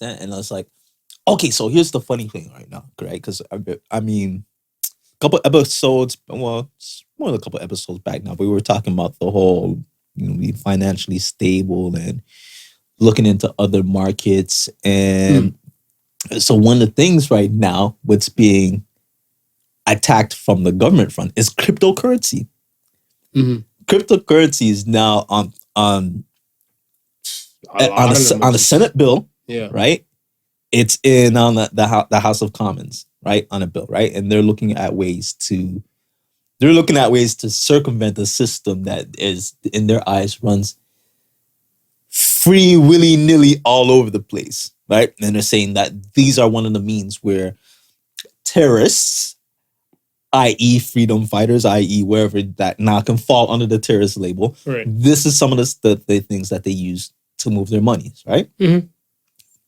understand. And I was like, okay, so here's the funny thing right now, right? Because I mean, a couple episodes, well, it's more than a couple episodes back now, but we were talking about the whole, being financially stable and looking into other markets. And so one of the things right now, what's being attacked from the government front is cryptocurrency. Cryptocurrency is now on a Senate bill, right? It's in on the House of Commons, right, on a bill, right, and they're looking at ways to circumvent the system that is, in their eyes, runs free willy nilly all over the place, right? And they're saying that these are one of the means where terrorists, i.e., freedom fighters, i.e., wherever that now can fall under the terrorist label. Right. This is some of the things that they use to move their monies, right?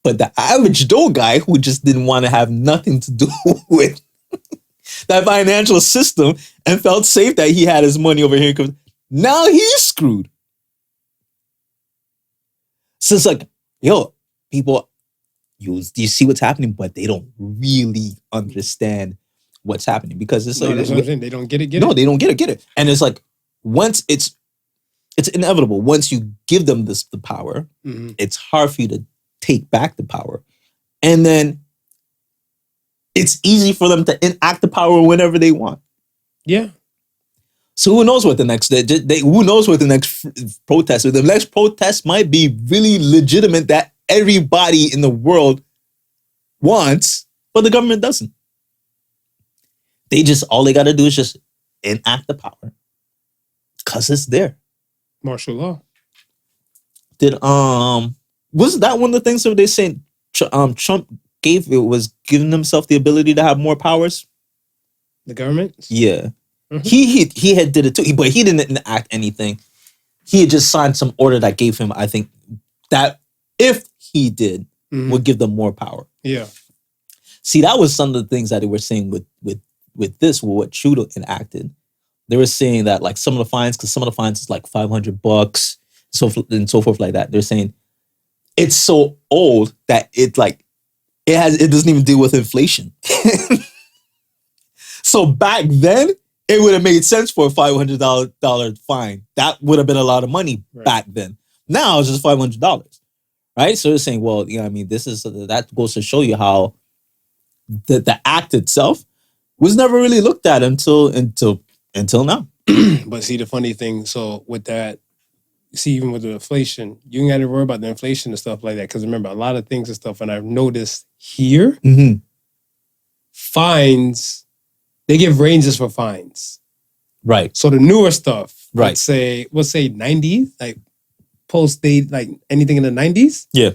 But the average Joe guy who just didn't want to have nothing to do with that financial system and felt safe that he had his money over here, now he's screwed. So it's like, yo, people, you see what's happening, but they don't really understand what's happening, because it's like, they don't get it. They don't get it. And it's like, once it's inevitable. Once you give them the power, it's hard for you to take back the power. And then it's easy for them to enact the power whenever they want. Yeah. So who knows what the next protest, or the next protest might be really legitimate, that everybody in the world wants, but the government doesn't. All they got to do is just enact the power, because it's there. Martial law. Was that one of the things that they saying Trump was giving himself the ability to have more powers? The government? Yeah. He had did it too, but he didn't enact anything. He had just signed some order that gave him, I think, that if he did, would give them more power. Yeah. See, that was some of the things that they were saying with what Trudeau enacted. They were saying that, like, some of the fines is like $500, and so forth like that. They're saying it's so old that it doesn't even deal with inflation. So back then, it would have made sense for a $500 fine. That would have been a lot of money back then. Now it's just $500, right? So they're saying, well, I mean, that goes to show you how the act itself was never really looked at until now. But see, the funny thing, so with that, see, even with the inflation, you ain't got to worry about the inflation and stuff like that. Because remember, a lot of things and stuff, and I've noticed here, fines, they give ranges for fines. Right. So the newer stuff, right, let's say 90s, like post-date, like anything in the 90s. Yeah.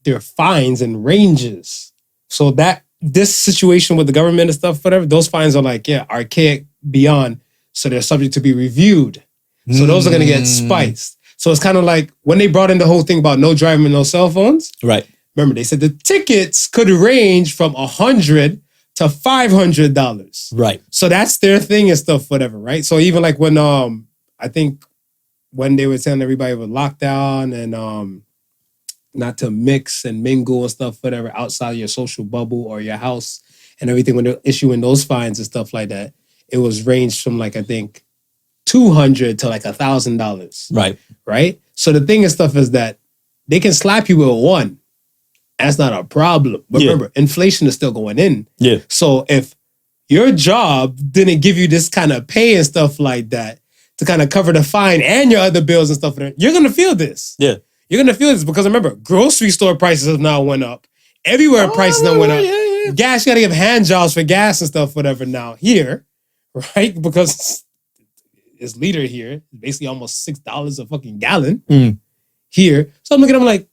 There are fines and ranges. So that this situation with the government and stuff, whatever, those fines are like, archaic beyond. So they're subject to be reviewed. So those are going to get spiced. So it's kind of like when they brought in the whole thing about no driving with no cell phones. Right. Remember, they said the tickets could range from $100 to $500. Right. So that's their thing and stuff, whatever, right? So even like when I think when they were telling everybody with lockdown and not to mix and mingle and stuff, whatever, outside your social bubble or your house and everything, when they're issuing those fines and stuff like that, it was ranged from like, I think, $200 to like $1,000. Right. Right? So the thing and stuff is that they can slap you with one. That's not a problem. But remember, inflation is still going in. Yeah. So if your job didn't give you this kind of pay and stuff like that to kind of cover the fine and your other bills and stuff, you're going to feel this. Yeah. You're going to feel this because remember, grocery store prices have now went up. Everywhere prices now went up. Yeah. Gas, you got to give hand jobs for gas and stuff, whatever now. Here, right? Because this liter here, basically almost $6 a fucking gallon here. So I'm looking at them like,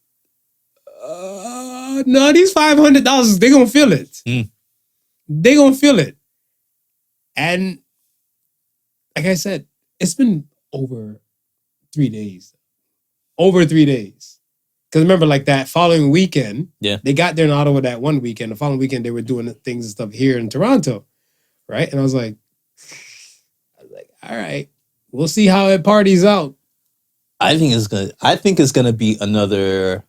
no, these $500, they're going to feel it. They're going to feel it. And like I said, it's been over 3 days. Over 3 days. Because remember, like that following weekend, they got there in Ottawa that one weekend. The following weekend, they were doing things and stuff here in Toronto, right? And I was like, all right, we'll see how it parties out. I think it's gonna be another